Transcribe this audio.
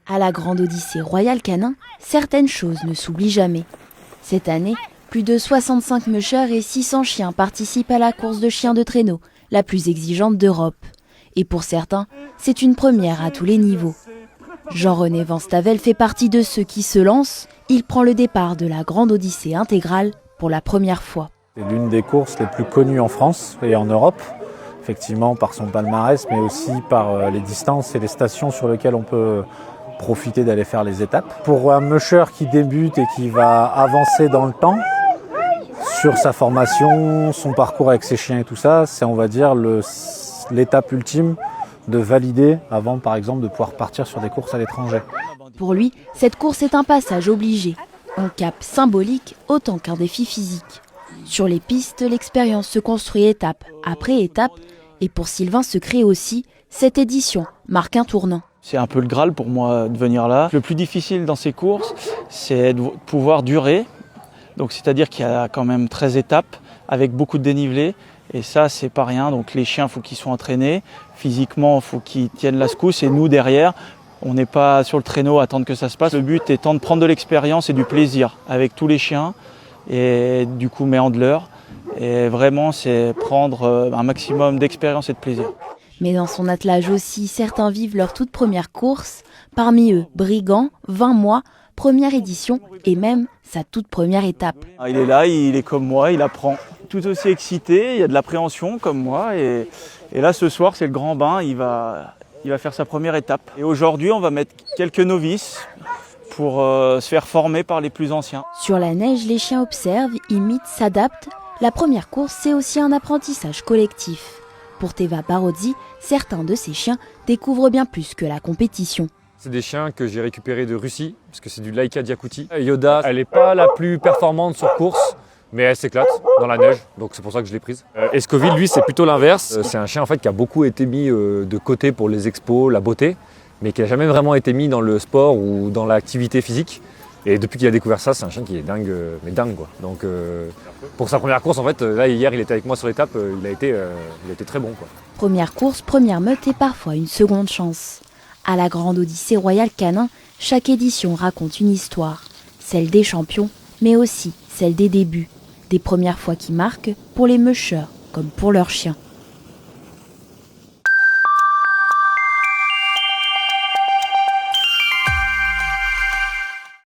À la Grande Odyssée Royal Canin, certaines choses ne s'oublient jamais. Cette année, plus de 65 mushers et 600 chiens participent à la course de chiens de traîneau, la plus exigeante d'Europe. Et pour certains, c'est une première à tous les niveaux. Jean-René Van Stavel fait partie de ceux qui se lancent. Il prend le départ de la Grande Odyssée intégrale pour la première fois. C'est l'une des courses les plus connues en France et en Europe, effectivement par son palmarès, mais aussi par les distances et les stations sur lesquelles on peut profiter d'aller faire les étapes. Pour un musher qui débute et qui va avancer dans le temps, sur sa formation, son parcours avec ses chiens et tout ça, c'est on va dire l'étape ultime de valider avant par exemple de pouvoir partir sur des courses à l'étranger. Pour lui, cette course est un passage obligé, un cap symbolique autant qu'un défi physique. Sur les pistes, l'expérience se construit étape après étape et pour Sylvain Secret aussi, cette édition marque un tournant. C'est un peu le Graal pour moi de venir là. Le plus difficile dans ces courses, c'est de pouvoir durer. Donc c'est-à-dire qu'il y a quand même 13 étapes avec beaucoup de dénivelé. Et ça, c'est pas rien. Donc les chiens, il faut qu'ils soient entraînés. Physiquement, il faut qu'ils tiennent la secousse. Et nous, derrière, on n'est pas sur le traîneau à attendre que ça se passe. Le but étant de prendre de l'expérience et du plaisir avec tous les chiens. Et du coup, mes handlers. Et vraiment, c'est prendre un maximum d'expérience et de plaisir. Mais dans son attelage aussi, certains vivent leur toute première course. Parmi eux, Brigand, 20 mois, première édition et même sa toute première étape. Il est là, il est comme moi, il apprend. Tout aussi excité, il y a de l'appréhension comme moi. Et là, ce soir, c'est le grand bain, il va faire sa première étape. Et aujourd'hui, on va mettre quelques novices pour se faire former par les plus anciens. Sur la neige, les chiens observent, imitent, s'adaptent. La première course, c'est aussi un apprentissage collectif. Pour Teva Barozzi, certains de ces chiens découvrent bien plus que la compétition. C'est des chiens que j'ai récupérés de Russie, parce que c'est du Laika Diakouti. Yoda, elle n'est pas la plus performante sur course, mais elle s'éclate dans la neige, donc c'est pour ça que je l'ai prise. Escoville, lui, c'est plutôt l'inverse. C'est un chien en fait, qui a beaucoup été mis de côté pour les expos, la beauté, mais qui n'a jamais vraiment été mis dans le sport ou dans l'activité physique. Et depuis qu'il a découvert ça, c'est un chien qui est dingue, mais dingue quoi. Donc pour sa première course, en fait, là hier il était avec moi sur l'étape, il a été très bon quoi. Première course, première meute et parfois une seconde chance. À la Grande Odyssée Royal Canin, chaque édition raconte une histoire. Celle des champions, mais aussi celle des débuts. Des premières fois qui marquent pour les mushers comme pour leurs chiens.